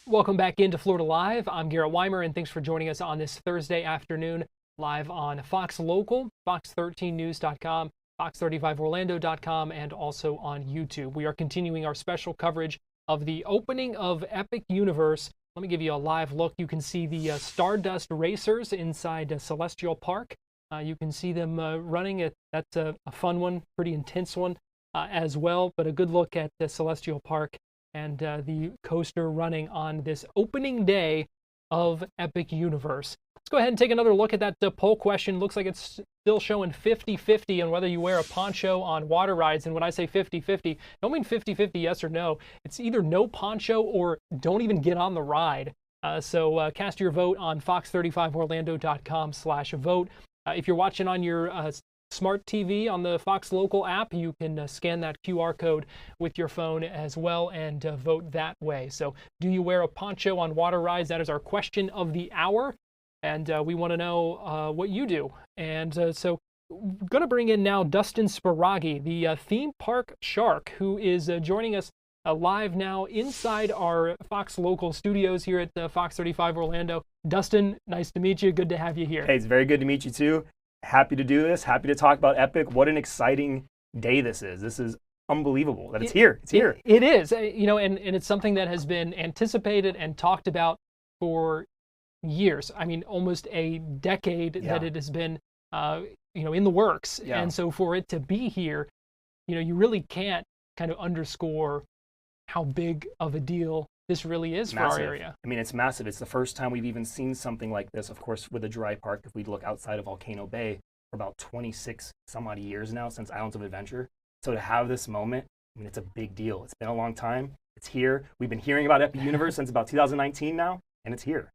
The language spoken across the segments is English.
Welcome back into Florida Live. I'm Garrett Weimer, and thanks for joining us on this Thursday afternoon live on Fox Local, fox13news.com, fox35orlando.com, and also on YouTube. We are continuing our special coverage of the opening of Epic Universe. Let me give you a live look. You can see the Stardust Racers inside Celestial Park. You can see them running it. That's a fun one, pretty intense one as well, but a good look at Celestial Park and the coaster running on this opening day of Epic Universe. Let's go ahead and take another look at that poll question. Looks like it's still showing 50-50 on whether you wear a poncho on water rides. And when I say 50-50, don't mean 50-50 yes or no. It's either no poncho or don't even get on the ride. So cast your vote on fox35orlando.com/vote. If you're watching on your smart TV on the Fox Local app, you can scan that QR code with your phone as well and vote that way. So do you wear a poncho on water rides? That is our question of the hour, and we want to know what you do. And so I'm going to bring in now Dustin Sparagi, the theme park shark, who is joining us live now inside our Fox Local studios here at Fox 35 Orlando. Dustin, nice to meet you. Good to have you here. Hey, it's very good to meet you too. Happy to do this. Happy to talk about Epic. What an exciting day this is. This is unbelievable that it's here. It's here. It is. And it's something that has been anticipated and talked about for years. I mean, almost a decade that it has been, in the works. Yeah. And so for it to be here, you really can't kind of underscore how big of a deal this really is for our area. I mean, it's massive. It's the first time we've even seen something like this, of course, with a dry park. If we look outside of Volcano Bay, for about 26 some odd years now since Islands of Adventure. So to have this moment, I mean, it's a big deal. It's been a long time. It's here. We've been hearing about Epic Universe since about 2019 now, and it's here.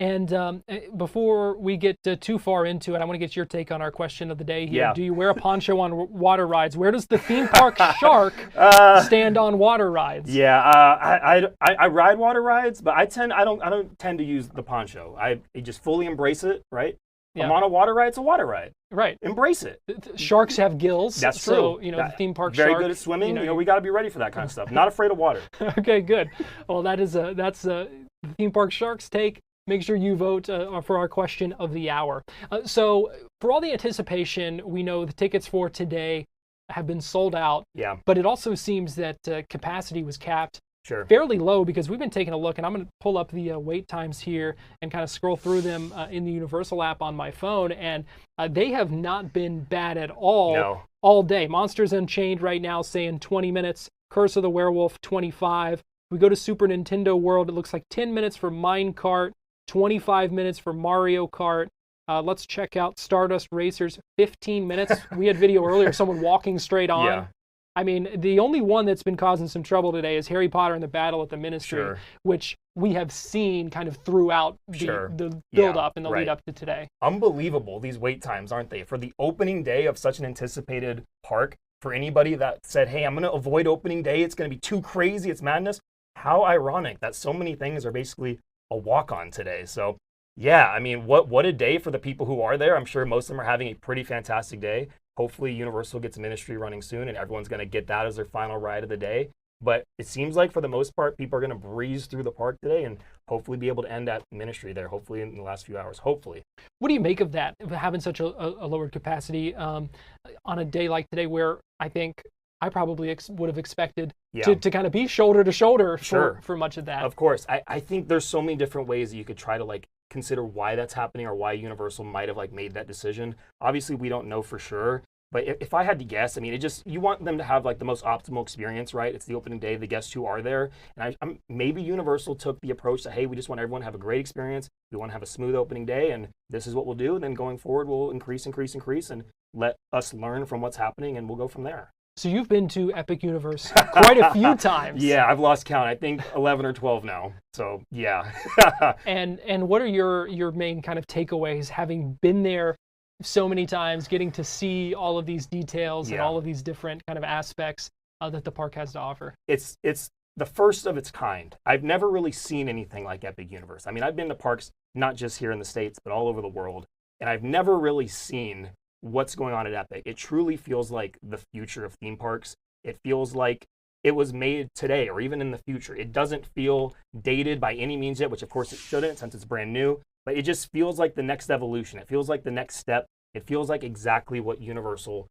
And before we get too far into it, I want to get your take on our question of the day here. Yeah. Do you wear a poncho on water rides? Where does the theme park shark stand on water rides? Yeah, I ride water rides, but I don't tend to use the poncho. I just fully embrace it, right? Yeah. I'm on a water ride, it's a water ride. Right. Embrace it. Sharks have gills. That's true. So, the theme park very shark. good at swimming. We got to be ready for that kind of stuff. Not afraid of water. Okay, good. Well, that's the theme park shark's take. Make sure you vote for our question of the hour. So for all the anticipation, we know the tickets for today have been sold out. Yeah. But it also seems that capacity was capped fairly low, because we've been taking a look, and I'm going to pull up the wait times here and kind of scroll through them in the Universal app on my phone, and they have not been bad at all all day. Monsters Unchained right now saying 20 minutes. Curse of the Werewolf, 25. We go to Super Nintendo World, it looks like 10 minutes for Minecart, 25 minutes for Mario Kart. Let's check out Stardust Racers, 15 minutes. We had video earlier, someone walking straight on. Yeah. I mean, the only one that's been causing some trouble today is Harry Potter and the Battle at the Ministry, which we have seen kind of throughout the build-up and the lead-up to today. Unbelievable, these wait times, aren't they? For the opening day of such an anticipated park, for anybody that said, hey, I'm going to avoid opening day, it's going to be too crazy, it's madness. How ironic that so many things are basically a walk-on today. So, yeah, I mean, what a day for the people who are there. I'm sure most of them are having a pretty fantastic day. Hopefully Universal gets Ministry running soon, and everyone's going to get that as their final ride of the day. But it seems like for the most part, people are going to breeze through the park today and hopefully be able to end at Ministry there, hopefully in the last few hours, hopefully. What do you make of that, having such a lowered capacity on a day like today, where I think I probably would have expected to kind of be shoulder to shoulder for much of that? Of course. I think there's so many different ways that you could try to consider why that's happening or why Universal might have made that decision. Obviously, we don't know for sure. But if I had to guess, I mean, you want them to have the most optimal experience, right? It's the opening day, the guests who are there. And maybe Universal took the approach that, hey, we just want everyone to have a great experience. We want to have a smooth opening day, and this is what we'll do. And then going forward, we'll increase, and let us learn from what's happening, and we'll go from there. So you've been to Epic Universe quite a few times. Yeah, I've lost count. I think 11 or 12 now. So, yeah. And what are your main kind of takeaways, having been there so many times, getting to see all of these details and all of these different kind of aspects that the park has to offer? It's the first of its kind. I've never really seen anything like Epic Universe. I mean, I've been to parks not just here in the States, but all over the world, and I've never really seen what's going on at Epic. It truly feels like the future of theme parks. It feels like it was made today or even in the future. It doesn't feel dated by any means yet, which of course it shouldn't since it's brand new, but it just feels like the next evolution. It feels like the next step. It feels like exactly what Universal,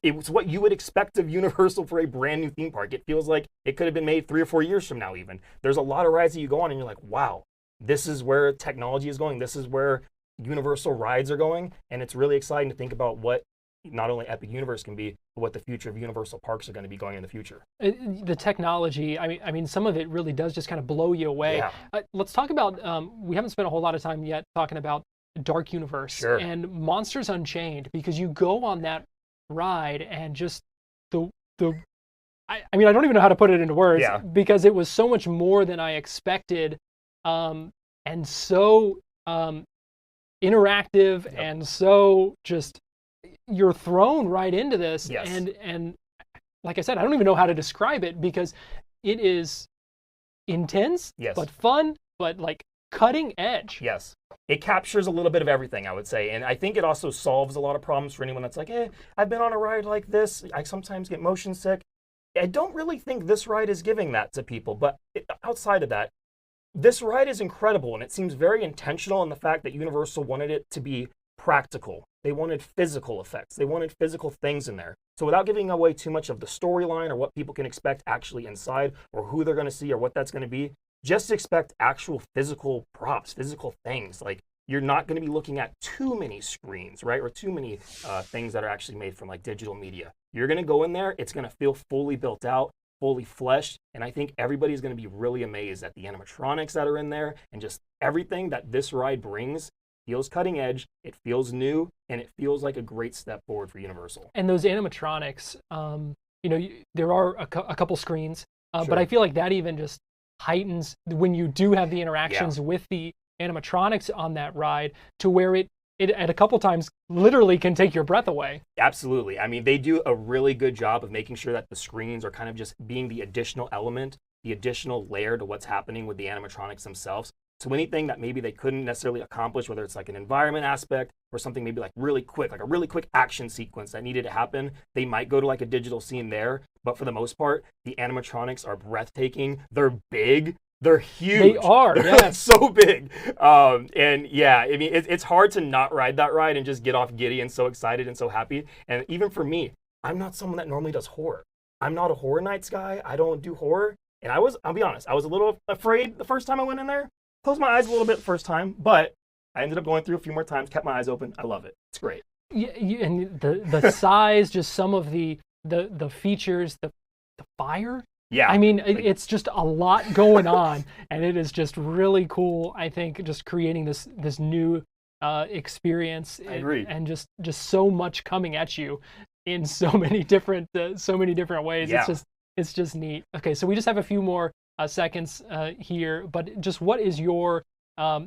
it was what you would expect of Universal for a brand new theme park. It feels like it could have been made 3 or 4 years from now even. There's a lot of rides that you go on and you're like, wow, this is where technology is going. This is where Universal rides are going. And it's really exciting to think about what not only Epic Universe can be, but what the future of Universal parks are going to be going in the future. The technology, I mean, some of it really does just kind of blow you away. Yeah. Let's talk about, we haven't spent a whole lot of time yet talking about Dark Universe and Monsters Unchained, because you go on that ride and just I mean, I don't even know how to put it into words because it was so much more than I expected, and so interactive and so just you're thrown right into this. And like I said, I don't even know how to describe it because it is intense, but fun, but like cutting edge. Yes. It captures a little bit of everything, I would say. And I think it also solves a lot of problems for anyone that's like, I've been on a ride like this. I sometimes get motion sick. I don't really think this ride is giving that to people. But outside of that, this ride is incredible. And it seems very intentional in the fact that Universal wanted it to be practical. They wanted physical effects. They wanted physical things in there. So without giving away too much of the storyline or what people can expect actually inside or who they're going to see or what that's going to be, just expect actual physical props, physical things. Like, you're not going to be looking at too many screens, right? Or too many things that are actually made from like digital media. You're going to go in there, it's going to feel fully built out, fully fleshed. And I think everybody's going to be really amazed at the animatronics that are in there and just everything that this ride brings. Feels cutting edge, it feels new, and it feels like a great step forward for Universal. And those animatronics, there are a couple screens, but I feel like that even just heightens when you do have the interactions with the animatronics on that ride to where it at a couple times literally can take your breath away. Absolutely. I mean, they do a really good job of making sure that the screens are kind of just being the additional element, the additional layer to what's happening with the animatronics themselves. So anything that maybe they couldn't necessarily accomplish, whether it's like an environment aspect or something maybe like really quick, like a really quick action sequence that needed to happen, they might go to like a digital scene there. But for the most part, the animatronics are breathtaking. They're big. They're huge. They are, They're so big. And yeah, I mean, it's hard to not ride that ride and just get off giddy and so excited and so happy. And even for me, I'm not someone that normally does horror. I'm not a Horror Nights guy. I don't do horror. And I'll be honest, I was a little afraid the first time I went in there. Closed my eyes a little bit the first time, but I ended up going through a few more times, kept my eyes open. I love it. It's great. Yeah, and the size, just some of the features, the fire. Yeah. I mean, it's just a lot going on, and it is just really cool, I think, just creating this new experience. I agree. And just so much coming at you in so many different ways. Yeah. It's just neat. Okay, so we just have a few more seconds here, but just what is your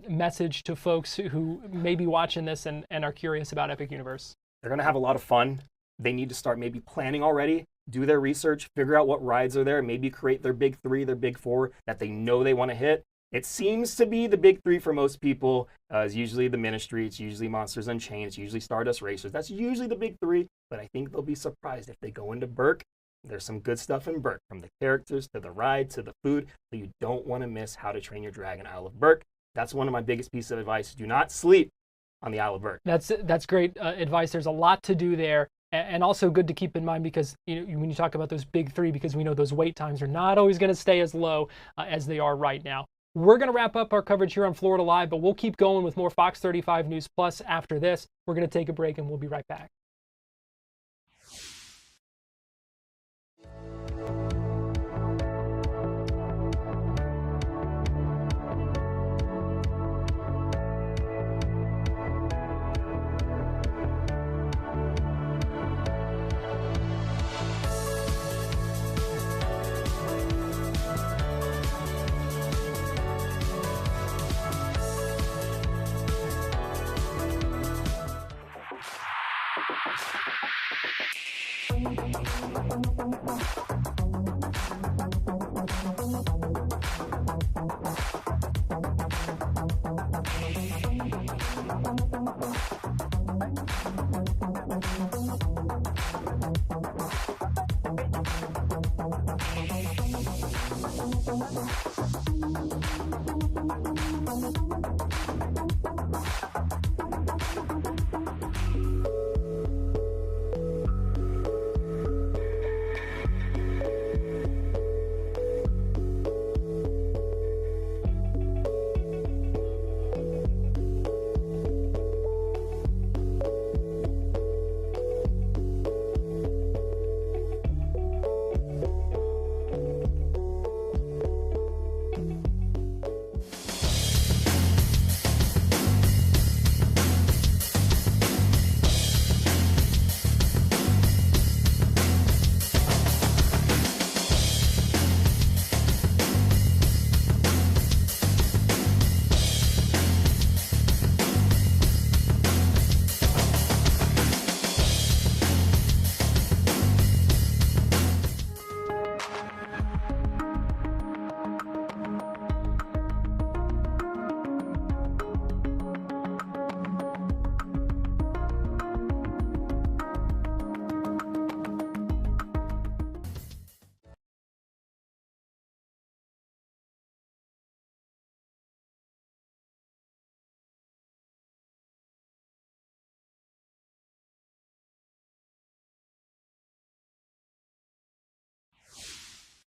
message to folks who may be watching this and are curious about Epic Universe? They're going to have a lot of fun. They need to start maybe planning already, do their research, figure out what rides are there, maybe create their big 3, their big 4 that they know they want to hit. It seems to be the big 3 for most people. It's usually the Ministry, it's usually Monsters Unchained, it's usually Stardust Racers. That's usually the big 3, but I think they'll be surprised if they go into Berk. There's some good stuff in Berk, from the characters to the ride to the food, so you don't want to miss How to Train Your Dragon Isle of Berk. That's one of my biggest pieces of advice. Do not sleep on the Isle of Berk. That's great advice. There's a lot to do there, and also good to keep in mind because when you talk about those big 3, because we know those wait times are not always going to stay as low as they are right now. We're going to wrap up our coverage here on Florida Live, but we'll keep going with more Fox 35 News Plus after this. We're going to take a break, and we'll be right back.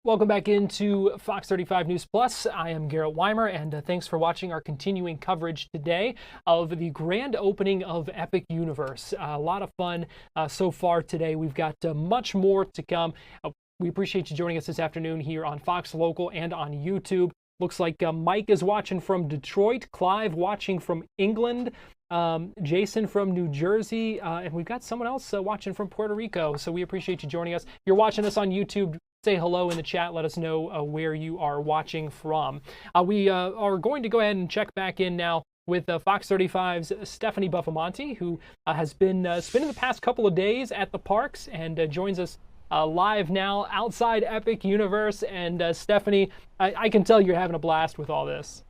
Welcome back into Fox 35 News Plus. I am Garrett Weimer, and thanks for watching our continuing coverage today of the grand opening of Epic Universe. A lot of fun so far today. We've got much more to come. We appreciate you joining us this afternoon here on Fox Local and on YouTube. Looks like Mike is watching from Detroit, Clive watching from England, Jason from New Jersey, and we've got someone else watching from Puerto Rico. So we appreciate you joining us. If you're watching us on YouTube, say hello in the chat. Let us know where you are watching from. We are going to go ahead and check back in now with Fox 35's Stephanie Buffamonte, who has been spending the past couple of days at the parks and joins us live now outside Epic Universe. And Stephanie, I can tell you're having a blast with all this.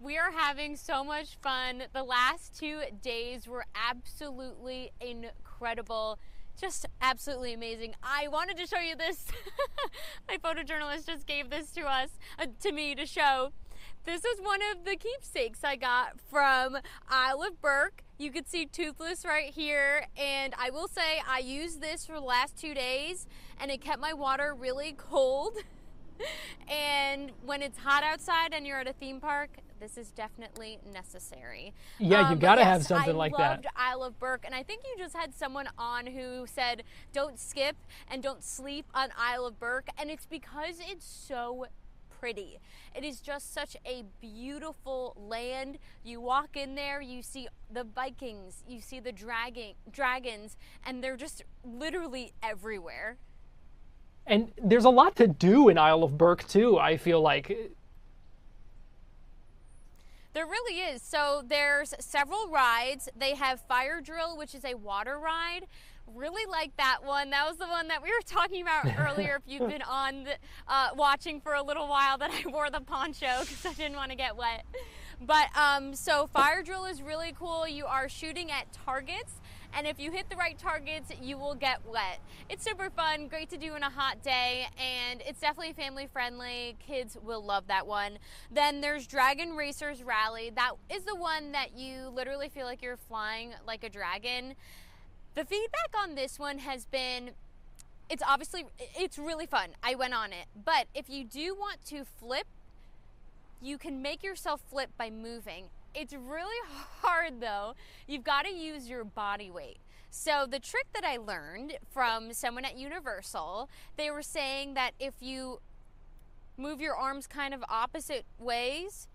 We are having so much fun. The last 2 days were absolutely incredible. Just absolutely amazing. I wanted to show you this. My photojournalist just gave this to us, to me to show. This is one of the keepsakes I got from Isle of Berk. You could see Toothless right here, and I will say I used this for the last 2 days, and it kept my water really cold. And when it's hot outside and you're at a theme park, this is definitely necessary. Yeah, you gotta have something like that. I loved Isle of Berk, and I think you just had someone on who said don't skip and don't sleep on Isle of Berk, and it's because it's so pretty. It is just such a beautiful land. You walk in there, you see the Vikings, you see the dragons, and they're just literally everywhere. And there's a lot to do in Isle of Berk too, I feel like. There really is. So there's several rides. They have Fire Drill, which is a water ride. Really like that one. That was the one that we were talking about earlier. If you've been on watching for a little while, that I wore the poncho because I didn't want to get wet. But so Fire Drill is really cool. You are shooting at targets, and if you hit the right targets, you will get wet. It's super fun, great to do on a hot day, and it's definitely family friendly. Kids will love that one. Then there's Dragon Racers Rally. That is the one that you literally feel like you're flying like a dragon. The feedback on this one has been, it's really fun. I went on it. But if you do want to flip, you can make yourself flip by moving. It's really hard though. You've got to use your body weight. So the trick that I learned from someone at Universal, they were saying that if you move your arms kind of opposite ways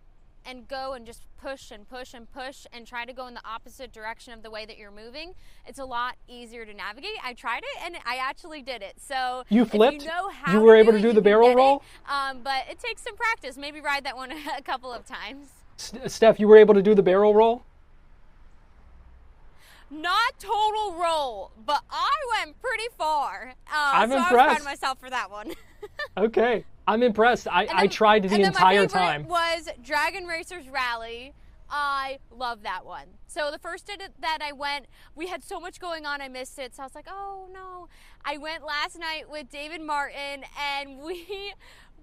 and go and just push and push and push and try to go in the opposite direction of the way that you're moving, it's a lot easier to navigate. I tried it and I actually did it. So you flipped? You know how you were able to do the barrel roll? But it takes some practice. Maybe ride that one a couple of times. Steph, you were able to do the barrel roll? Not total roll, but I went pretty far. I'm so impressed. I was proud of myself for that one. Okay, I'm impressed. I tried the entire time. My favorite was Dragon Racers Rally. I love that one. So the first day that I went, we had so much going on, I missed it. So I was like, oh no. I went last night with David Martin, and we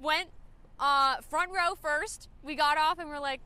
went front row first. We got off and we're like,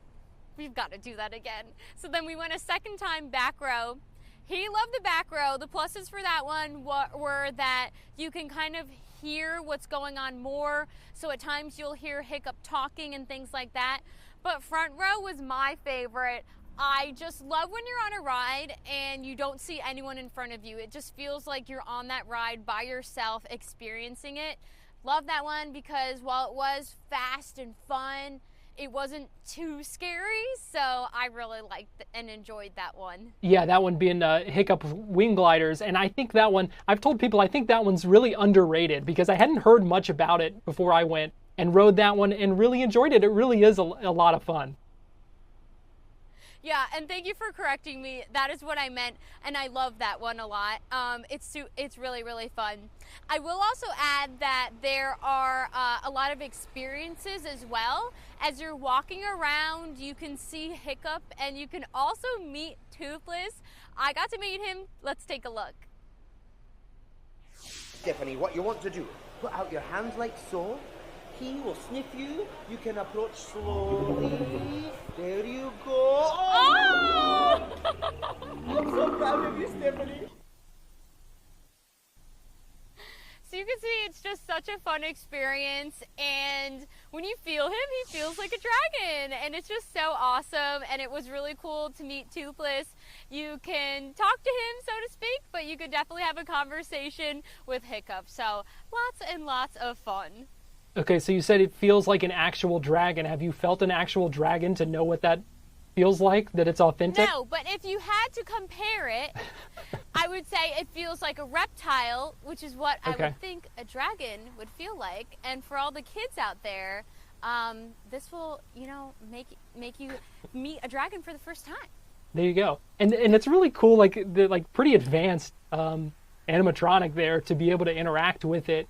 we've got to do that again. So then we went a second time back row. He loved the back row. The pluses for that one were that you can kind of hear what's going on more. So at times you'll hear Hiccup talking and things like that. But front row was my favorite. I just love when you're on a ride and you don't see anyone in front of you. It just feels like you're on that ride by yourself experiencing it. Love that one because while it was fast and fun, it wasn't too scary, so I really liked and enjoyed that one. Yeah, that one being Hiccup Wing Gliders, and I think that one, I've told people I think that one's really underrated because I hadn't heard much about it before I went and rode that one and really enjoyed it. It really is a lot of fun. Yeah, and thank you for correcting me. That is what I meant, and I love that one a lot. It's really, really fun. I will also add that there are a lot of experiences as well. As you're walking around, you can see Hiccup, and you can also meet Toothless. I got to meet him. Let's take a look. Stephanie, what you want to do, put out your hands like so. He will sniff you. You can approach slowly. There you go. Oh! I'm so proud of you, Stephanie. So you can see it's just such a fun experience, and when you feel him, he feels like a dragon, and it's just so awesome. And it was really cool to meet Toothless. You can talk to him, so to speak, but you could definitely have a conversation with Hiccup. So lots and lots of fun. Okay, so you said it feels like an actual dragon. Have you felt an actual dragon to know what that feels like, that it's authentic? No, but if you had to compare it, I would say it feels like a reptile, which is what I would think a dragon would feel like. And for all the kids out there, this will, make you meet a dragon for the first time. There you go. And it's really cool, like the pretty advanced animatronic there to be able to interact with it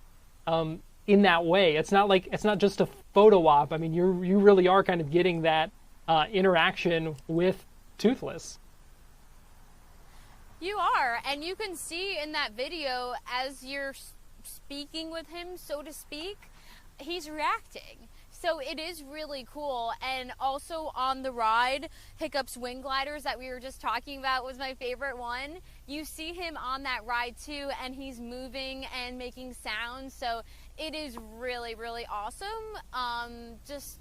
in that way. It's not just a photo op. I mean, you really are kind of getting that interaction with Toothless. You are, and you can see in that video as you're speaking with him, so to speak, he's reacting. So it is really cool. And also on the ride, Hiccup's wing gliders that we were just talking about was my favorite one. You see him on that ride too, and he's moving and making sounds. So it is really, really awesome. Just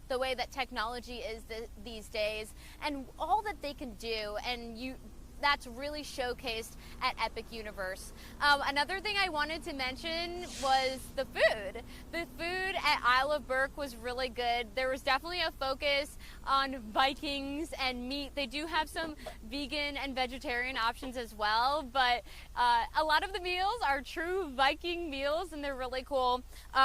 the way that technology is these days, and all that they can do, and that's really showcased at Epic Universe. Another thing I wanted to mention was the food. The food at Isle of Berk was really good. There was definitely a focus on Vikings and meat. They do have some vegan and vegetarian options as well, but a lot of the meals are true Viking meals, and they're really cool.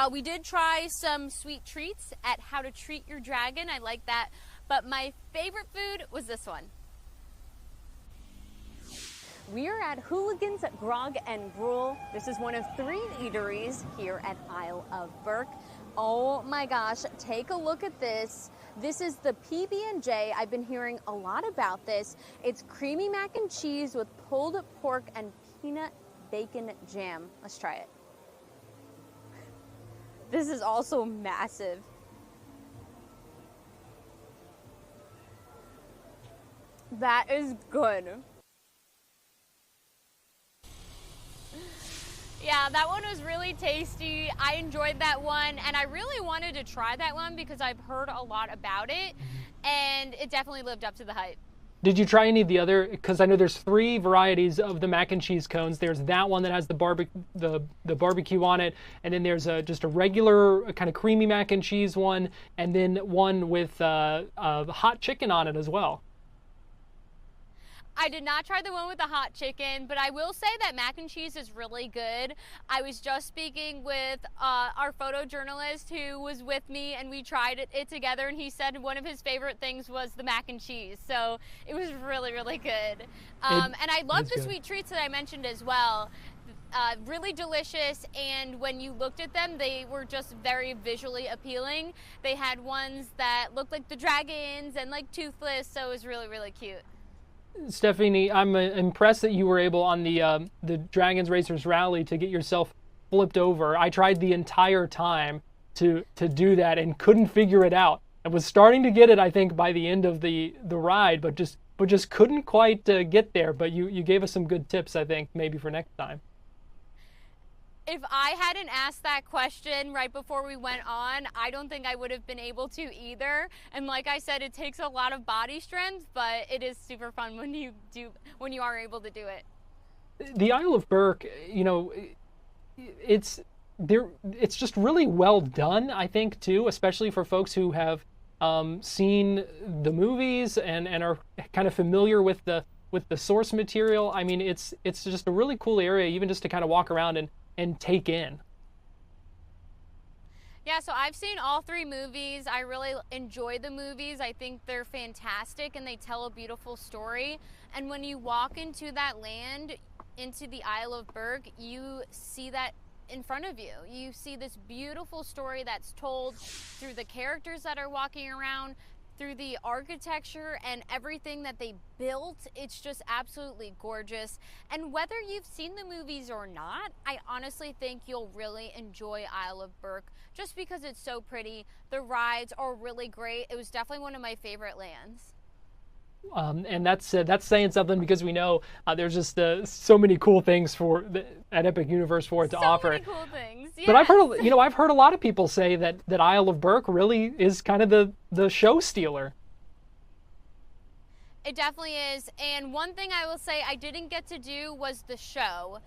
We did try some sweet treats at How to Treat Your Dragon. I like that, but my favorite food was this one. We are at Hooligans Grog and Gruel. This is one of 3 eateries here at Isle of Berk. Oh my gosh, take a look at this. This is the PB&J. I've been hearing a lot about this. It's creamy mac and cheese with pulled pork and peanut bacon jam. Let's try it. This is also massive. That is good. Yeah, that one was really tasty. I enjoyed that one, and I really wanted to try that one because I've heard a lot about it, and it definitely lived up to the hype. Did you try any of the other? Because I know there's 3 varieties of the mac and cheese cones. There's that one that has the barbecue on it, and then there's just a regular kind of creamy mac and cheese one, and then one with hot chicken on it as well. I did not try the one with the hot chicken, but I will say that mac and cheese is really good. I was just speaking with our photojournalist who was with me, and we tried it together, and he said one of his favorite things was the mac and cheese. So it was really, really good. And I love the sweet treats that I mentioned as well. Really delicious, and when you looked at them, they were just very visually appealing. They had ones that looked like the dragons and like Toothless, so it was really, really cute. Stephanie, I'm impressed that you were able on the Dragons Racers Rally to get yourself flipped over. I tried the entire time to do that and couldn't figure it out. I was starting to get it, I think, by the end of the ride, but just couldn't quite get there. But you gave us some good tips, I think, maybe for next time. If I hadn't asked that question right before we went on, I don't think I would have been able to either. And like I said, it takes a lot of body strength, but it is super fun when you are able to do it. The Isle of Berk, it's just really well done, I think, too, especially for folks who have seen the movies and are kind of familiar with the source material. I mean, it's just a really cool area, even just to kind of walk around and take in. Yeah, so I've seen all 3 movies. I really enjoy the movies. I think they're fantastic and they tell a beautiful story. And when you walk into that land, into the Isle of Berk, you see that in front of you. You see this beautiful story that's told through the characters that are walking around, through the architecture and everything that they built. It's just absolutely gorgeous. And whether you've seen the movies or not, I honestly think you'll really enjoy Isle of Berk just because it's so pretty. The rides are really great. It was definitely one of my favorite lands. And that's saying something, because we know there's just so many cool things at Epic Universe for it to offer. So many cool things. Yes. But I've heard a lot of people say that Isle of Berk really is kind of the show stealer. It definitely is. And one thing I will say I didn't get to do was the show,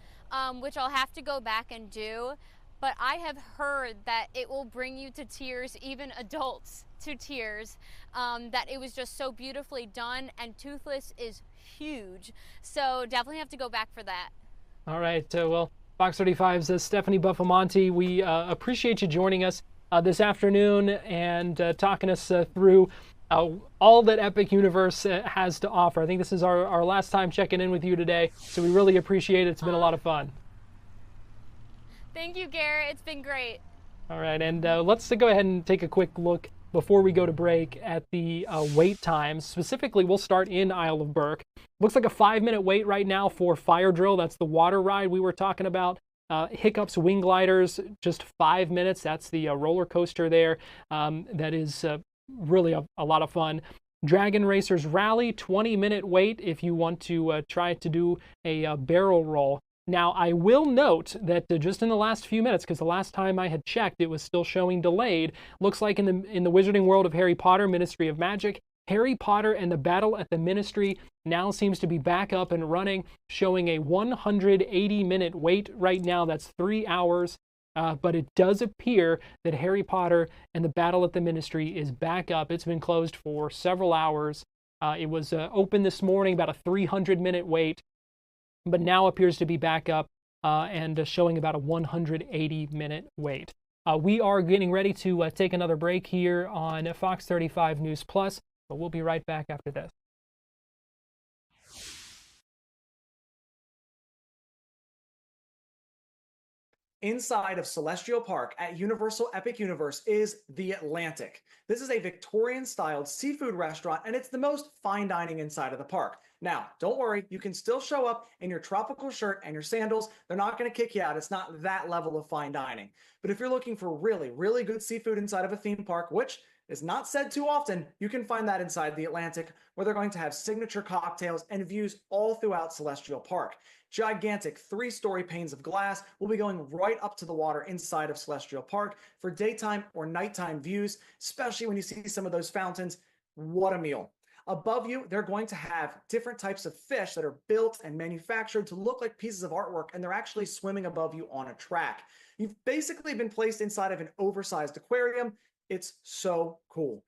which I'll have to go back and do. But I have heard that it will bring you to tears, even adults to tears, that it was just so beautifully done, and Toothless is huge. So definitely have to go back for that. All right. Well, Fox 35's Stephanie Buffamonte, we appreciate you joining us this afternoon and talking us through all that Epic Universe has to offer. I think this is our last time checking in with you today, so we really appreciate it. It's been a lot of fun. Thank you, Garrett. It's been great. All right, and let's go ahead and take a quick look before we go to break at the wait times. Specifically, we'll start in Isle of Berk. Looks like a 5-minute wait right now for Fire Drill. That's the water ride we were talking about. Hiccups Wing Gliders, just 5 minutes. That's the roller coaster there. That is really a lot of fun. Dragon Racers Rally, 20-minute wait if you want to try to do a barrel roll. Now, I will note that just in the last few minutes, because the last time I had checked, it was still showing delayed. Looks like in the Wizarding World of Harry Potter, Ministry of Magic, Harry Potter and the Battle at the Ministry now seems to be back up and running, showing a 180-minute wait right now. That's 3 hours. But it does appear that Harry Potter and the Battle at the Ministry is back up. It's been closed for several hours. It was open this morning, about a 300-minute wait, but now appears to be back up and showing about a 180-minute wait. We are getting ready to take another break here on Fox 35 News Plus, but we'll be right back after this. Inside of Celestial Park at Universal Epic Universe is the Atlantic. This is a Victorian-styled seafood restaurant, and it's the most fine dining inside of the park. Now, don't worry, you can still show up in your tropical shirt and your sandals. They're not going to kick you out. It's not that level of fine dining. But if you're looking for really, really good seafood inside of a theme park, which is not said too often, you can find that inside the Atlantic, where they're going to have signature cocktails and views all throughout Celestial Park. Gigantic 3-story panes of glass will be going right up to the water inside of Celestial Park for daytime or nighttime views, especially when you see some of those fountains. What a meal. Above you, they're going to have different types of fish that are built and manufactured to look like pieces of artwork, and they're actually swimming above you on a track. You've basically been placed inside of an oversized aquarium. It's so cool.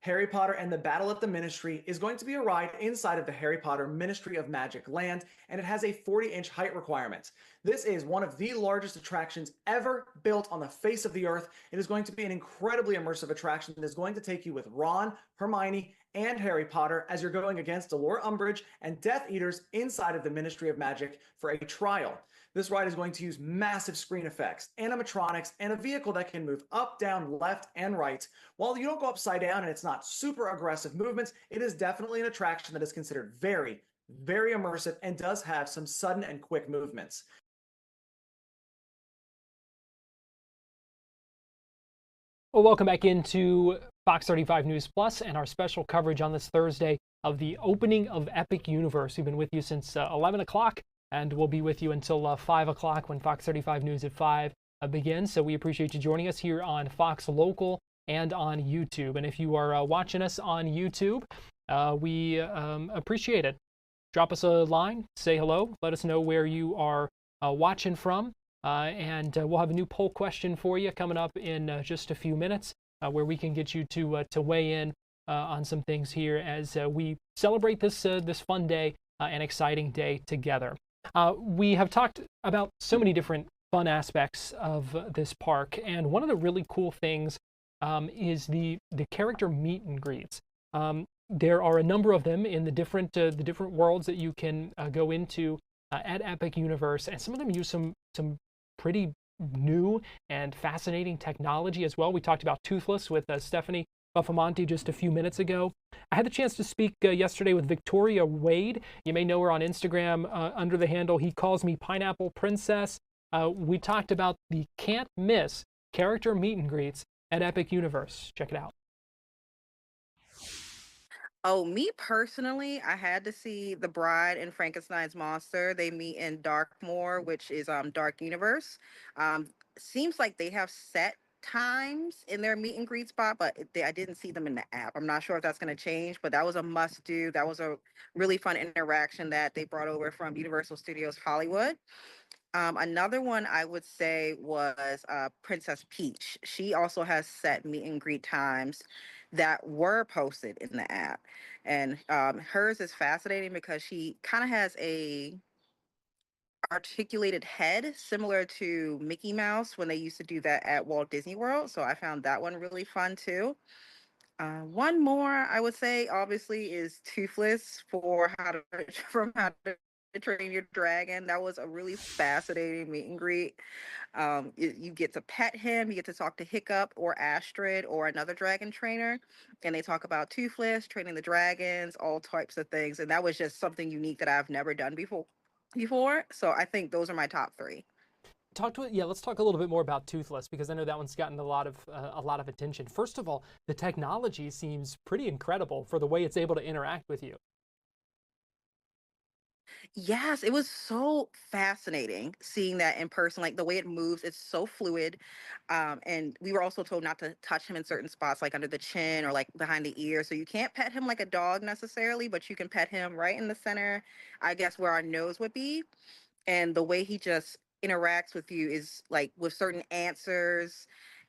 Harry Potter and the Battle at the Ministry is going to be a ride inside of the Harry Potter Ministry of Magic land, and it has a 40-inch height requirement. This is one of the largest attractions ever built on the face of the earth. It is going to be an incredibly immersive attraction that is going to take you with Ron, Hermione, and Harry Potter as you're going against Delore Umbridge and Death Eaters inside of the Ministry of Magic for a trial. This ride is going to use massive screen effects, animatronics, and a vehicle that can move up, down, left, and right. While you don't go upside down and it's not super aggressive movements, it is definitely an attraction that is considered very, very immersive and does have some sudden and quick movements. Well, welcome back into Fox 35 News Plus and our special coverage on this Thursday of the opening of Epic Universe. We've been with you since 11 o'clock, and we'll be with you until 5 o'clock when Fox 35 News at 5 begins. So we appreciate you joining us here on Fox Local and on YouTube. And if you are watching us on YouTube, we appreciate it. Drop us a line, say hello, let us know where you are watching from. And we'll have a new poll question for you coming up in just a few minutes, where we can get you to weigh in on some things here as we celebrate this fun day and exciting day together. We have talked about so many different fun aspects of this park, and one of the really cool things is the character meet and greets. There are a number of them in the different worlds that you can go into at Epic Universe, and some of them use some pretty new and fascinating technology as well. We talked about Toothless with Stephanie Buffamonte just a few minutes ago. I had the chance to speak yesterday with Victoria Wade. You may know her on Instagram under the handle He Calls Me Pineapple Princess. We talked about the can't miss character meet and greets at Epic Universe. Check it out. Oh, me personally, I had to see The Bride and Frankenstein's Monster. They meet in Darkmoor, which is Dark Universe. Seems like they have set times in their meet and greet spot, but I didn't see them in the app. I'm not sure if that's going to change, but that was a must do. That was a really fun interaction that they brought over from Universal Studios Hollywood. Another one I would say was Princess Peach. She also has set meet and greet times that were posted in the app. And hers is fascinating because she kind of has a articulated head similar to Mickey Mouse when they used to do that at Walt Disney World. So I found that one really fun too. One more I would say obviously is Toothless for How to Train Your Dragon. That was a really fascinating meet and greet. You get to pet him, you get to talk to Hiccup or Astrid or another dragon trainer, and they talk about Toothless, training the dragons, all types of things. And that was just something unique that I've never done before. So I think those are my top three. Let's talk a little bit more about Toothless, because I know that one's gotten a lot of attention. First of all, the technology seems pretty incredible for the way it's able to interact with you. Yes, it was so fascinating seeing that in person, like the way it moves, it's so fluid. And we were also told not to touch him in certain spots, like under the chin or like behind the ear. So you can't pet him like a dog necessarily, but you can pet him right in the center, I guess, where our nose would be. And the way he just interacts with you is like with certain answers,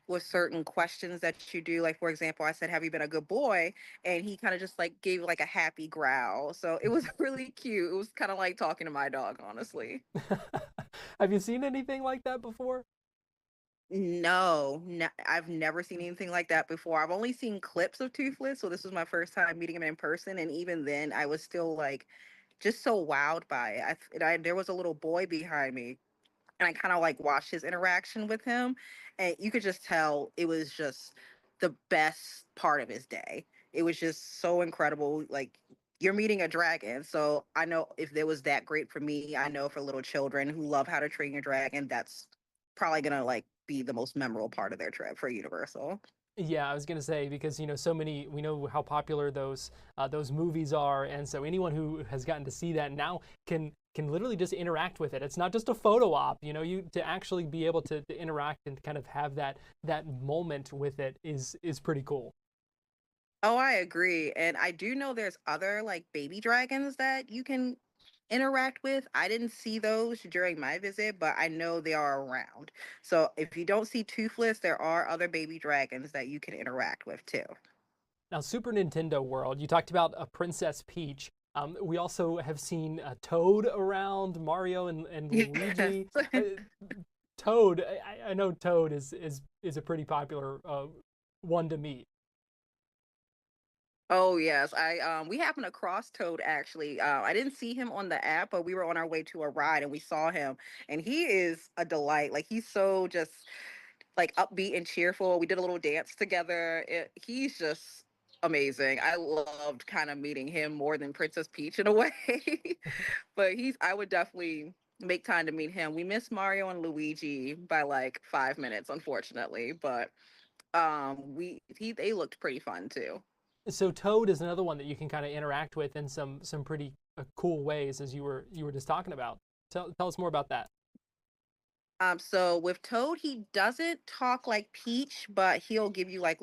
with certain questions that you do. Like, for example, I said, "Have you been a good boy?" And he kind of just like gave like a happy growl. So it was really cute. It was kind of like talking to my dog, honestly. Have you seen anything like that before? No, I've never seen anything like that before. I've only seen clips of Toothless, so this was my first time meeting him in person, and even then, I was still like just so wowed by it. There was a little boy behind me, and I kind of like watched his interaction with him, and you could just tell it was just the best part of his day. It was just so incredible. Like, you're meeting a dragon, so I know if it was that great for me, I know for little children who love How to Train Your Dragon, that's probably gonna like be the most memorable part of their trip for Universal. Yeah, I was gonna say, because so many, we know how popular those movies are, and so anyone who has gotten to see that now can literally just interact with it. It's not just a photo op, you to actually be able to interact and kind of have that moment with it is pretty cool. Oh, I agree. And I do know there's other like baby dragons that you can interact with. I didn't see those during my visit, but I know they are around. So if you don't see Toothless, there are other baby dragons that you can interact with too. Now, Super Nintendo World, you talked about a Princess Peach. We also have seen Toad around, Mario and Yes. Luigi. Toad, I know Toad is a pretty popular one to meet. Oh yes, I we happened across Toad actually. I didn't see him on the app, but we were on our way to a ride and we saw him, and he is a delight. Like he's so just like upbeat and cheerful. We did a little dance together. He's just amazing. I loved kind of meeting him more than Princess Peach in a way, but I would definitely make time to meet him. We missed Mario and Luigi by like 5 minutes, unfortunately, but they looked pretty fun too. So Toad is another one that you can kind of interact with in some pretty cool ways, as you were just talking about. Tell us more about that. So with Toad, he doesn't talk like Peach, but he'll give you like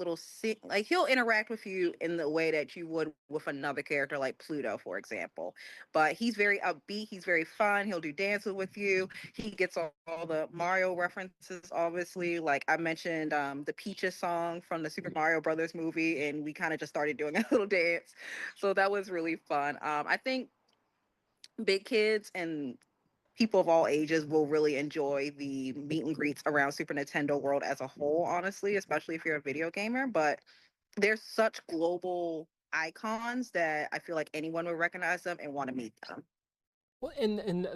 like he'll interact with you in the way that you would with another character like Pluto, for example. But he's very upbeat, he's very fun, he'll do dances with you. He gets all the Mario references, obviously. Like I mentioned, the Peaches song from the Super Mario Brothers movie, and we kind of just started doing a little dance. So that was really fun. I think big kids and people of all ages will really enjoy the meet and greets around Super Nintendo World as a whole, honestly, especially if you're a video gamer. But they're such global icons that I feel like anyone would recognize them and want to meet them. Well, in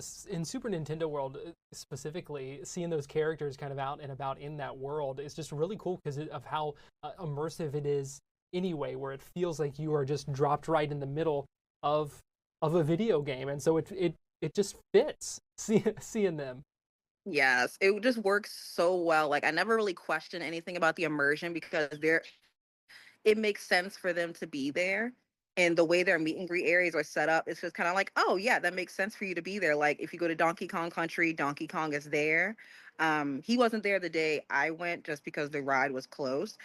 Super Nintendo World specifically, seeing those characters kind of out and about in that world is just really cool because of how immersive it is anyway, where it feels like you are just dropped right in the middle of a video game, and so it just fits seeing them. Yes, it just works so well. Like I never really questioned anything about the immersion because it makes sense for them to be there. And the way their meet and greet areas are set up, it's just kind of like, oh yeah, that makes sense for you to be there. Like if you go to Donkey Kong Country, Donkey Kong is there. He wasn't there the day I went just because the ride was closed.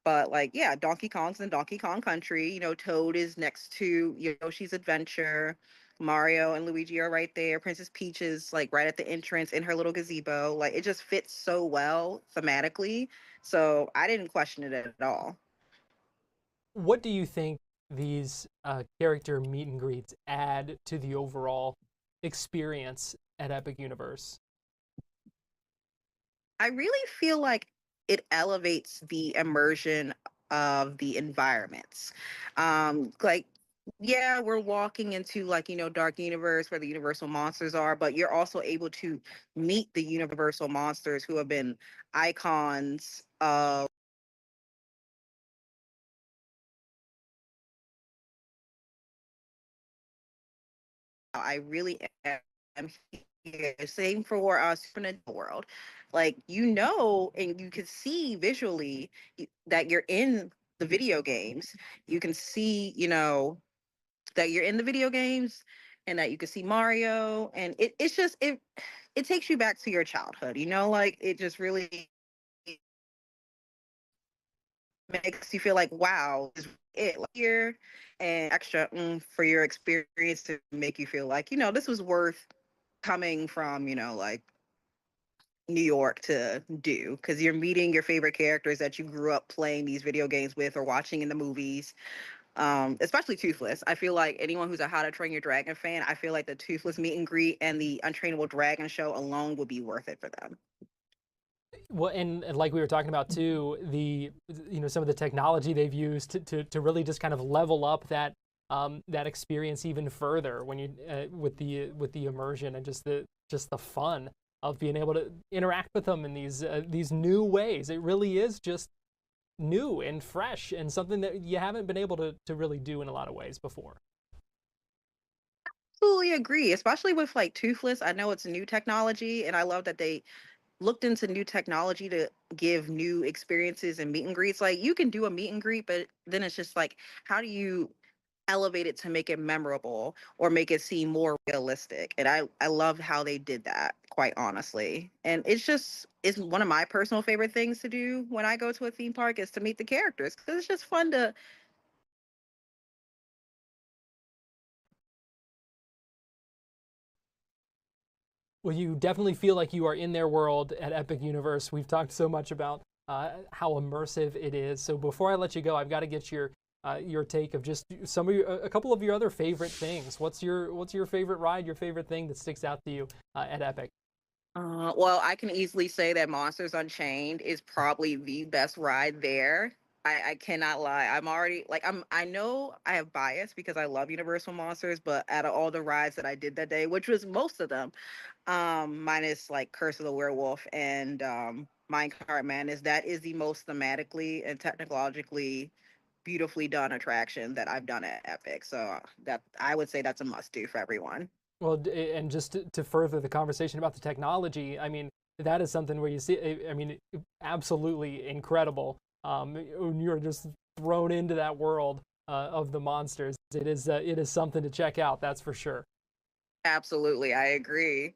But like, yeah, Donkey Kong's in Donkey Kong Country. You know, Toad is next to Yoshi's Adventure. Mario and Luigi are right there. Princess Peach is like right at the entrance in her little gazebo. Like it just fits so well thematically. So I didn't question it at all. What do you think these character meet and greets add to the overall experience at Epic Universe? I really feel like it elevates the immersion of the environments. Like, yeah, we're walking into like, Dark Universe where the Universal monsters are, but you're also able to meet the Universal monsters who have been icons of. I really am here. Same for Super Nintendo World. Like, and you can see visually that you're in the video games. You can see, that you're in the video games and that you can see Mario. And it takes you back to your childhood, like it just really makes you feel like, wow, this is it like, here and extra for your experience to make you feel like, this was worth coming from, like New York to do because you're meeting your favorite characters that you grew up playing these video games with or watching in the movies. Especially Toothless. I feel like anyone who's a How to Train Your Dragon fan, I feel like the Toothless meet and greet and the Untrainable Dragon show alone would be worth it for them. Well, and like we were talking about too, some of the technology they've used to really just kind of level up that experience even further when you with the immersion and just the fun of being able to interact with them in these new ways. It really is just new and fresh and something that you haven't been able to really do in a lot of ways before. Absolutely agree, especially with like Toothless. I know it's new technology, and I love that they looked into new technology to give new experiences and meet and greets. Like you can do a meet and greet, but then it's just like, how do you elevate it to make it memorable or make it seem more realistic? And I loved how they did that, quite honestly. And it's one of my personal favorite things to do when I go to a theme park is to meet the characters because it's just fun to. Well, you definitely feel like you are in their world at Epic Universe. We've talked so much about how immersive it is. So before I let you go, I've got to get your take of just a couple of your other favorite things. What's your favorite ride? Your favorite thing that sticks out to you at Epic? Well, I can easily say that Monsters Unchained is probably the best ride there. I cannot lie. I'm already like I know I have bias because I love Universal Monsters, but out of all the rides that I did that day, which was most of them, minus like Curse of the Werewolf and Minecart Madness, that is the most thematically and technologically beautifully done attraction that I've done at Epic. So that I would say that's a must do for everyone. Well, and just to further the conversation about the technology, I mean, that is something where you see, I mean, absolutely incredible. When you're just thrown into that world of the monsters, it is something to check out. That's for sure. Absolutely, I agree.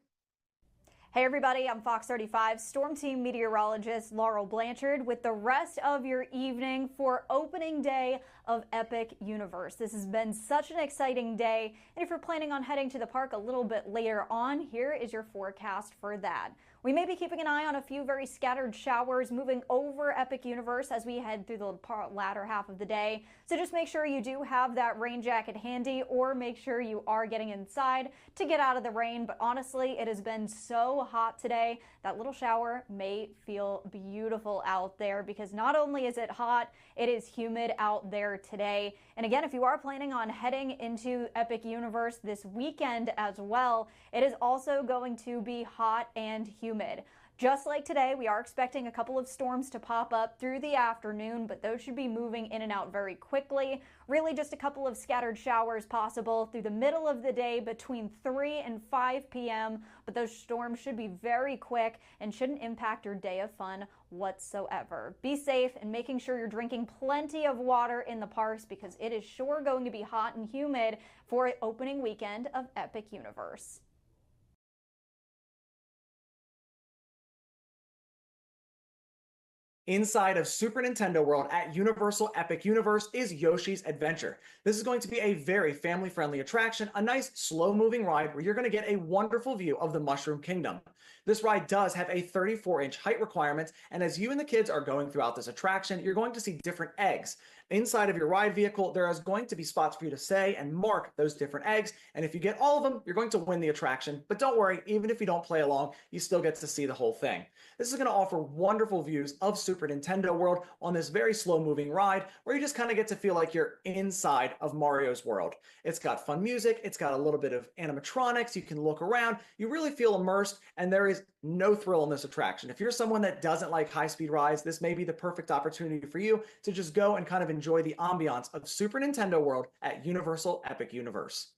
Hey everybody, I'm Fox 35 Storm Team meteorologist Laurel Blanchard with the rest of your evening for opening day of Epic Universe. This has been such an exciting day, and if you're planning on heading to the park a little bit later on, here is your forecast for that. We may be keeping an eye on a few very scattered showers moving over Epic Universe as we head through the latter half of the day. So just make sure you do have that rain jacket handy, or make sure you are getting inside to get out of the rain. But honestly, it has been so hot today that little shower may feel beautiful out there, because not only is it hot, it is humid out there today. And again, if you are planning on heading into Epic Universe this weekend as well, it is also going to be hot and humid. Just like today, we are expecting a couple of storms to pop up through the afternoon, but those should be moving in and out very quickly. Really just a couple of scattered showers possible through the middle of the day between 3 and 5 p.m., but those storms should be very quick and shouldn't impact your day of fun whatsoever. Be safe and making sure you're drinking plenty of water in the parks, because it is sure going to be hot and humid for opening weekend of Epic Universe. Inside of Super Nintendo World at Universal Epic Universe is Yoshi's Adventure. This is going to be a very family-friendly attraction, a nice slow-moving ride where you're going to get a wonderful view of the Mushroom Kingdom. This ride does have a 34-inch height requirement, and as you and the kids are going throughout this attraction, you're going to see different eggs. Inside of your ride vehicle, there is going to be spots for you to say and mark those different eggs, and if you get all of them, you're going to win the attraction. But don't worry, even if you don't play along, you still get to see the whole thing. This is going to offer wonderful views of Super Nintendo World on this very slow-moving ride where you just kind of get to feel like you're inside of Mario's world. It's got fun music, it's got a little bit of animatronics, you can look around, you really feel immersed, and there is no thrill in this attraction. If you're someone that doesn't like high-speed rides, this may be the perfect opportunity for you to just go and kind of enjoy the ambiance of Super Nintendo World at Universal Epic Universe.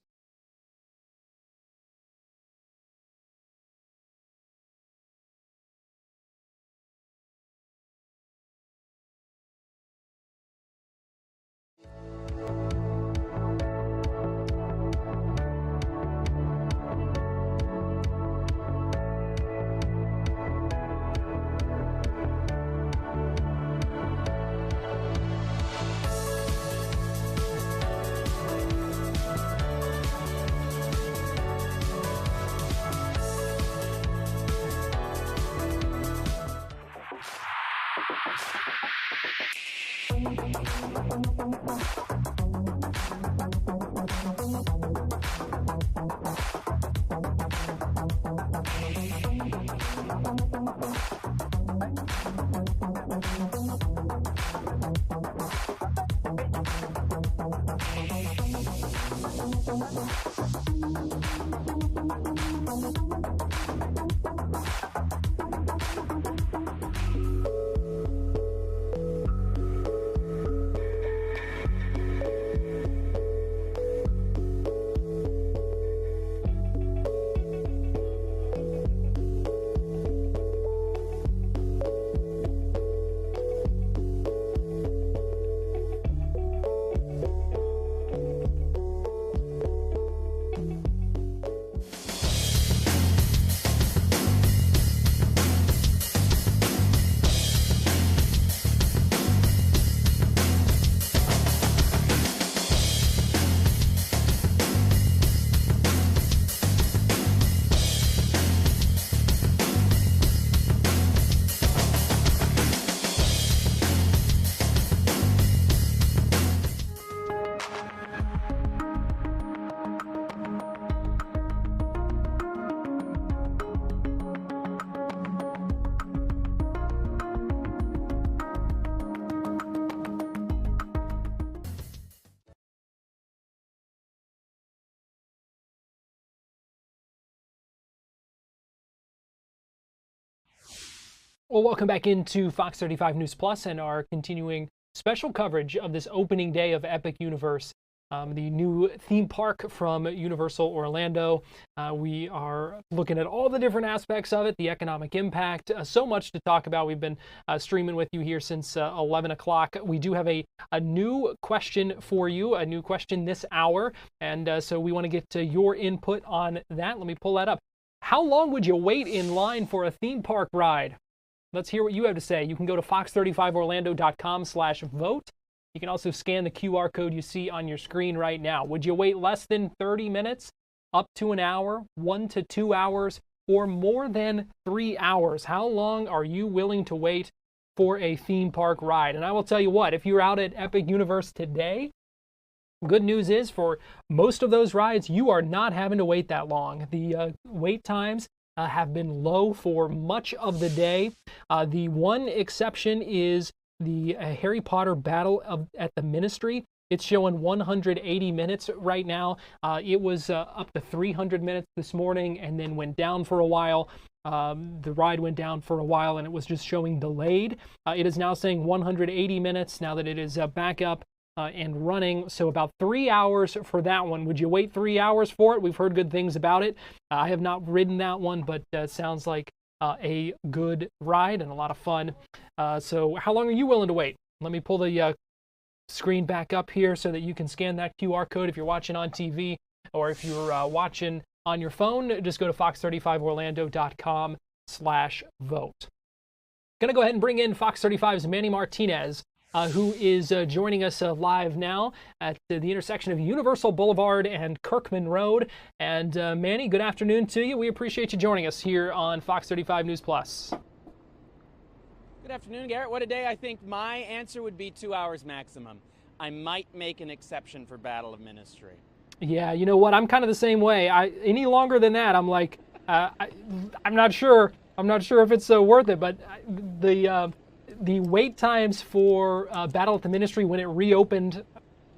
Well, welcome back into Fox 35 News Plus and our continuing special coverage of this opening day of Epic Universe, the new theme park from Universal Orlando. We are looking at all the different aspects of it, the economic impact, so much to talk about. We've been streaming with you here since 11 o'clock. We do have a new question for you, a new question this hour, and so we want to get to your input on that. Let me pull that up. How long would you wait in line for a theme park ride? Let's hear what you have to say. You can go to fox35orlando.com/vote. You can also scan the QR code you see on your screen right now. Would you wait less than 30 minutes, up to an hour, 1 to 2 hours, or more than 3 hours? How long are you willing to wait for a theme park ride? And I will tell you what, if you're out at Epic Universe today, good news is for most of those rides, you are not having to wait that long. The wait times have been low for much of the day. The one exception is the Harry Potter Battle at the Ministry. It's showing 180 minutes right now. It was up to 300 minutes this morning and then went down for a while. The ride went down for a while and it was just showing delayed. It is now saying 180 minutes now that it is back up and running. So about 3 hours for that one. Would you wait 3 hours for it? We've heard good things about it. I have not ridden that one, but sounds like a good ride and a lot of fun. So how long are you willing to wait? Let me pull the screen back up here so that you can scan that QR code if you're watching on TV, or if you're watching on your phone, just go to fox35orlando.com/vote. Going to go ahead and bring in Fox 35's Manny Martinez, who is joining us live now at the intersection of Universal Boulevard and Kirkman Road. And Manny, good afternoon to you. We appreciate you joining us here on Fox 35 News Plus. Good afternoon, Garrett. What a day. I think my answer would be 2 hours maximum. I might make an exception for Battle of Ministry. Yeah, you know what? I'm kind of the same way. Any longer than that, I'm like, I'm not sure. I'm not sure if it's worth it, but the wait times for Battle at the Ministry when it reopened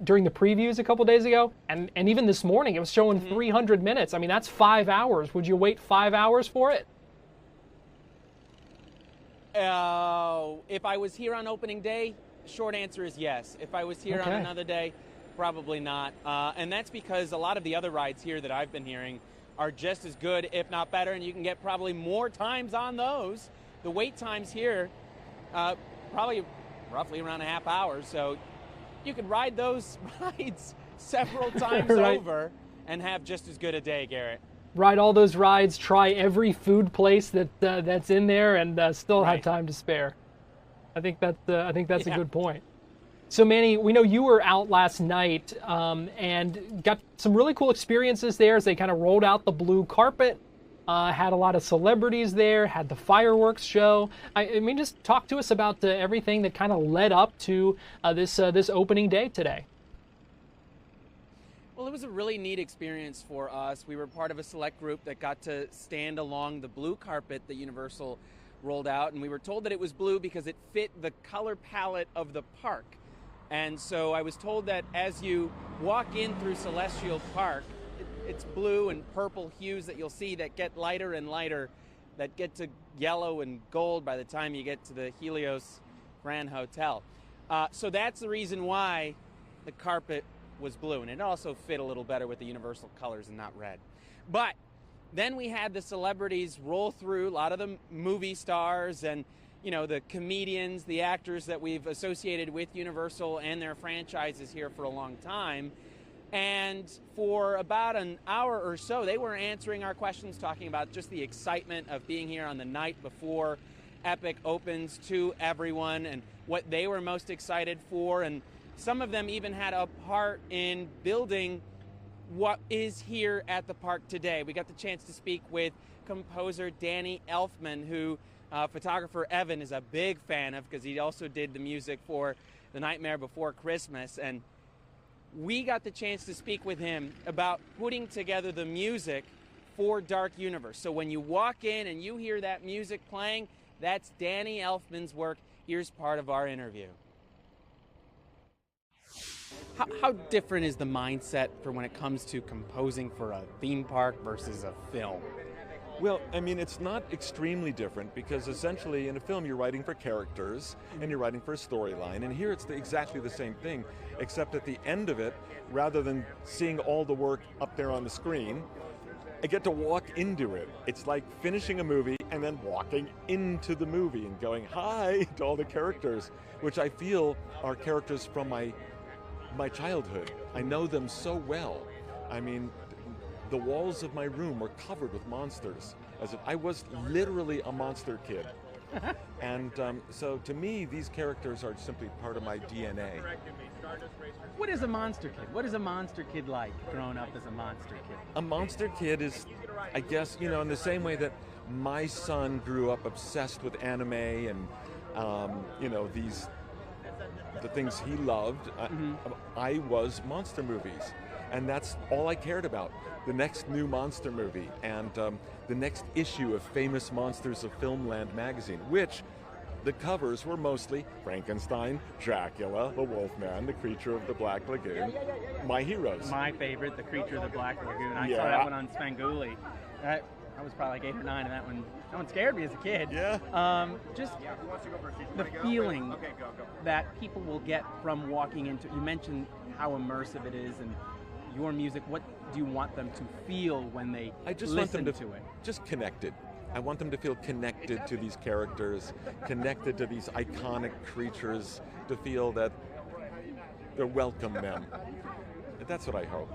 during the previews a couple days ago, and even this morning, it was showing 300 minutes. I mean, that's 5 hours. Would you wait 5 hours for it? If I was here on opening day, short answer is yes. If I was here on another day, probably not. And that's because a lot of the other rides here that I've been hearing are just as good, if not better, and you can get probably more times on those. The wait times here, probably roughly around a half hour, so you could ride those rides several times over and have just as good a day, Garrett. Ride all those rides, try every food place that's in there, and still have time to spare. I think that's a good point. So Manny, we know you were out last night and got some really cool experiences there as they kind of rolled out the blue carpet. Had a lot of celebrities there, had the fireworks show. I mean, just talk to us about everything that kind of led up to this opening day today. Well, it was a really neat experience for us. We were part of a select group that got to stand along the blue carpet that Universal rolled out, and we were told that it was blue because it fit the color palette of the park. And so I was told that as you walk in through Celestial Park, it's blue and purple hues that you'll see that get lighter and lighter, that get to yellow and gold by the time you get to the Helios Grand Hotel. So that's the reason why the carpet was blue, and it also fit a little better with the Universal colors and not red. But then we had the celebrities roll through, a lot of the movie stars and, you know, the comedians, the actors that we've associated with Universal and their franchises here for a long time. And for about an hour or so, they were answering our questions, talking about just the excitement of being here on the night before Epic opens to everyone and what they were most excited for. And some of them even had a part in building what is here at the park today. We got the chance to speak with composer Danny Elfman, who photographer Evan is a big fan of because he also did the music for The Nightmare Before Christmas. And we got the chance to speak with him about putting together the music for Dark Universe. So when you walk in and you hear that music playing, that's Danny Elfman's work. Here's part of our interview. How different is the mindset for when it comes to composing for a theme park versus a film? Well, I mean, it's not extremely different because essentially in a film you're writing for characters and you're writing for a storyline, and here it's exactly the same thing, except at the end of it, rather than seeing all the work up there on the screen, I get to walk into it. It's like finishing a movie and then walking into the movie and going hi to all the characters, which I feel are characters from my childhood. I know them so well. I mean, the walls of my room were covered with monsters. I was literally a monster kid. And so to me, these characters are simply part of my DNA. What is a monster kid? What is a monster kid like growing up as a monster kid? A monster kid is, I guess, in the same way that my son grew up obsessed with anime and, the things he loved. I was monster movies. And that's all I cared about. The next new monster movie and the next issue of Famous Monsters of Filmland magazine, which the covers were mostly Frankenstein, Dracula, the Wolfman, the Creature of the Black Lagoon, my heroes. My favorite, the Creature of the Black Lagoon. I Yeah. saw that one on Spanguli. I was probably like 8 or 9, and that one scared me as a kid. Yeah. Just the feeling that people will get from walking into. You mentioned how immersive it is, and your music. What do you want them to feel when they I just listen want them to it? Just connected. I want them to feel connected to these characters, connected to these iconic creatures, to feel that they're welcome them. That's what I hope.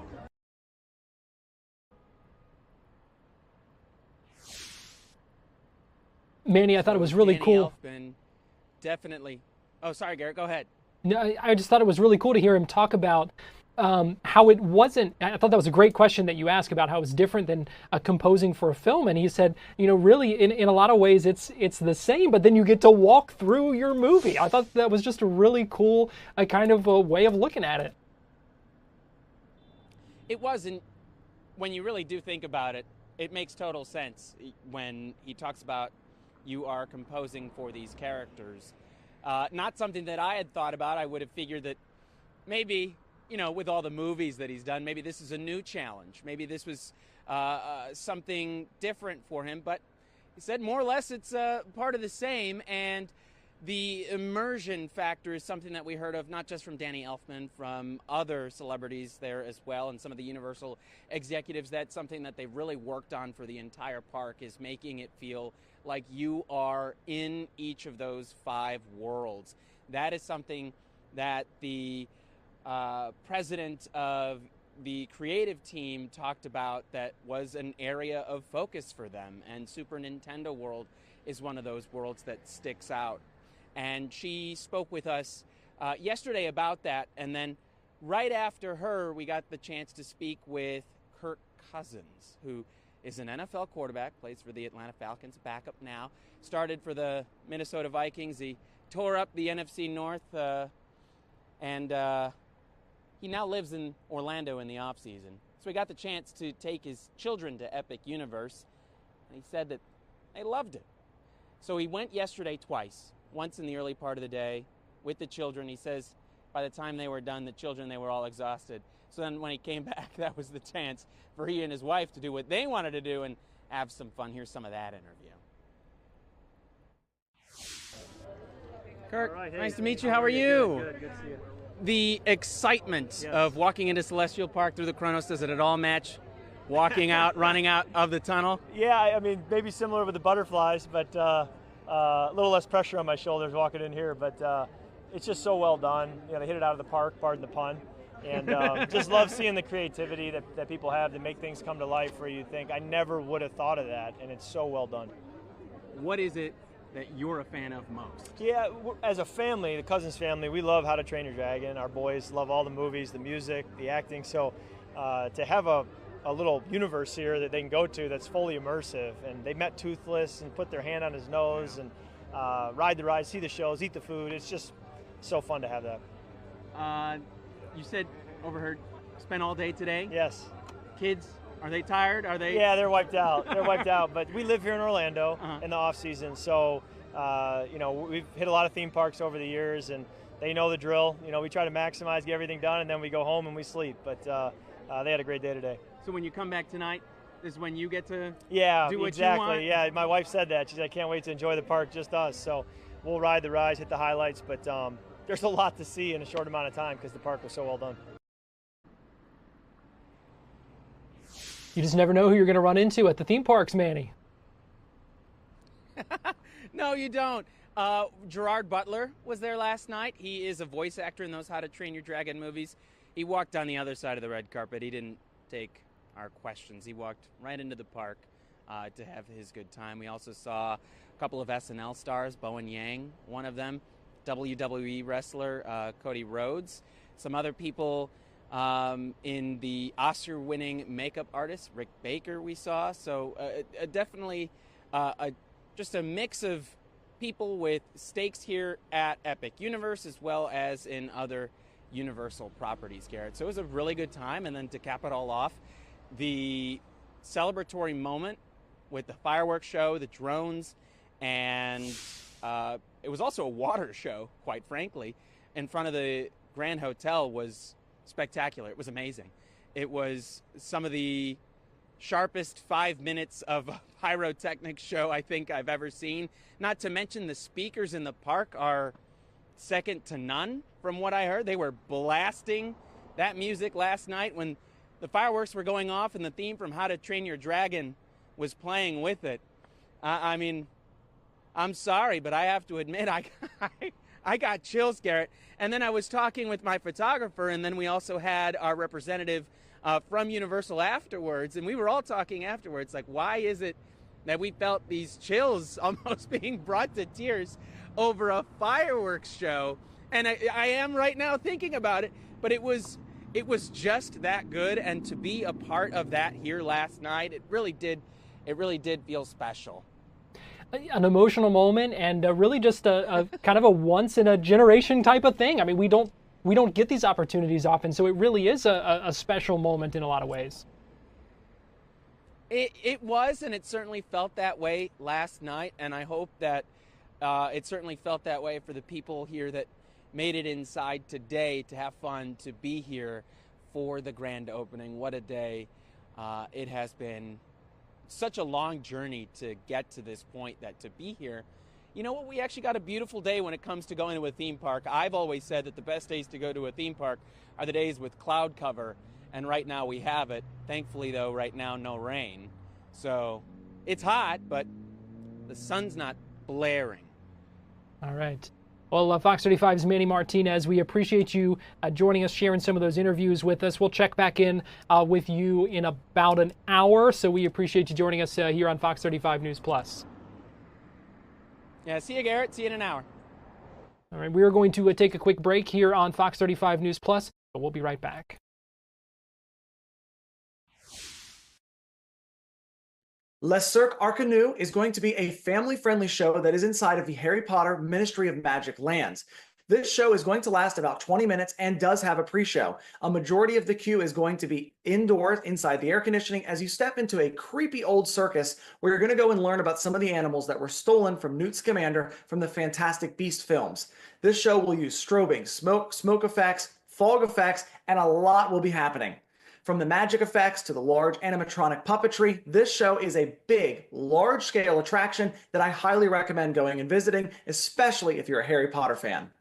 Manny, I thought it was really Danny cool. Elfman, definitely. Oh, sorry, Garrett. Go ahead. No, I just thought it was really cool to hear him talk about how it wasn't. I thought that was a great question that you asked about how it's different than composing for a film. And he said, really, in a lot of ways, it's the same, but then you get to walk through your movie. I thought that was just a really cool kind of a way of looking at it. It wasn't. When you really do think about it, it makes total sense when he talks about you are composing for these characters. Not something that I had thought about. I would have figured that maybe, with all the movies that he's done, maybe this is a new challenge. Maybe this was something different for him. But he said more or less it's part of the same. And the immersion factor is something that we heard of not just from Danny Elfman, from other celebrities there as well, and some of the Universal executives. That's something that they've really worked on for the entire park, is making it feel like you are in each of those 5 worlds. That is something that the president of the creative team talked about that was an area of focus for them, and Super Nintendo World is one of those worlds that sticks out. And she spoke with us yesterday about that, and then right after her, we got the chance to speak with Kirk Cousins, who is an NFL quarterback, plays for the Atlanta Falcons, backup now, started for the Minnesota Vikings. He tore up the NFC North, and he now lives in Orlando in the offseason. So we got the chance to take his children to Epic Universe, and he said that they loved it. So he went yesterday twice, once in the early part of the day with the children. He says by the time they were done, the children, they were all exhausted. So then when he came back, that was the chance for he and his wife to do what they wanted to do and have some fun. Here's some of that interview. Kirk, nice to meet you. How are you? Good to see you. The excitement of walking into Celestial Park through the Kronos, does it at all match walking out, running out of the tunnel? Yeah, I mean, maybe similar with the butterflies, but a little less pressure on my shoulders walking in here. But it's just so well done. They hit it out of the park, pardon the pun. And just love seeing the creativity that people have to make things come to life where you think, I never would have thought of that, and it's so well done. What is it that you're a fan of most? Yeah, as a family, the Cousins family, we love How to Train Your Dragon. Our boys love all the movies, the music, the acting. So to have a little universe here that they can go to that's fully immersive, and they met Toothless and put their hand on his nose and ride the ride, see the shows, eat the food. It's just so fun to have that. You said, overheard, spent all day today? Yes. Kids, are they tired? Are they? Yeah, they're wiped out. They're wiped out. But we live here in Orlando in the off season, so we've hit a lot of theme parks over the years, and they know the drill. We try to maximize, get everything done, and then we go home and we sleep. But they had a great day today. So when you come back tonight, is when you get to Yeah, do what exactly. you want? Yeah, my wife said that. She said, I can't wait to enjoy the park, just us. So we'll ride the rides, hit the highlights, but there's a lot to see in a short amount of time because the park was so well done. You just never know who you're going to run into at the theme parks, Manny. No, you don't. Gerard Butler was there last night. He is a voice actor in those How to Train Your Dragon movies. He walked on the other side of the red carpet. He didn't take our questions. He walked right into the park to have his good time. We also saw a couple of SNL stars, Bowen Yang, one of them, WWE wrestler Cody Rhodes, some other people in the Oscar-winning makeup artist Rick Baker we saw. So definitely just a mix of people with stakes here at Epic Universe as well as in other Universal properties, Garrett. So it was a really good time. And then to cap it all off, the celebratory moment with the fireworks show, the drones, and it was also a water show, quite frankly, in front of the Grand Hotel was spectacular. It was amazing. It was some of the sharpest 5 minutes of a pyrotechnics show I think I've ever seen. Not to mention the speakers in the park are second to none from what I heard. They were blasting that music last night when the fireworks were going off and the theme from How to Train Your Dragon was playing with it. I mean, I'm sorry, but I have to admit I got chills, Garrett. And then I was talking with my photographer, and then we also had our representative from Universal afterwards, and we were all talking afterwards, like, why is it that we felt these chills almost being brought to tears over a fireworks show? And I am right now thinking about it, but it was just that good, and to be a part of that here last night, it really did feel special. An emotional moment, and really just a kind of a once in a generation type of thing. I mean, we don't get these opportunities often, so it really is a special moment in a lot of ways. It was, and it certainly felt that way last night, and I hope that it certainly felt that way for the people here that made it inside today to have fun, to be here for the grand opening. What a day it has been. Such a long journey to get to this point, that to be here, you know what, we actually got a beautiful day when it comes to going to a theme park. I've always said that the best days to go to a theme park are the days with cloud cover, and right now we have it. Thankfully though, right now no rain, so it's hot, but the sun's not blaring. All right. Well, Fox 35's Manny Martinez, we appreciate you joining us, sharing some of those interviews with us. We'll check back in with you in about an hour, so we appreciate you joining us here on Fox 35 News Plus. Yeah, see you, Garrett. See you in an hour. All right, we are going to take a quick break here on Fox 35 News Plus, but we'll be right back. Le Cirque Arcanus is going to be a family-friendly show that is inside of the Harry Potter Ministry of Magic lands. This show is going to last about 20 minutes and does have a pre-show. A majority of the queue is going to be indoors inside the air conditioning as you step into a creepy old circus where you're going to go and learn about some of the animals that were stolen from Newt Scamander from the Fantastic Beast films. This show will use strobing, smoke effects, fog effects, and a lot will be happening. From the magic effects to the large animatronic puppetry, this show is a big, large-scale attraction that I highly recommend going and visiting, especially if you're a Harry Potter fan.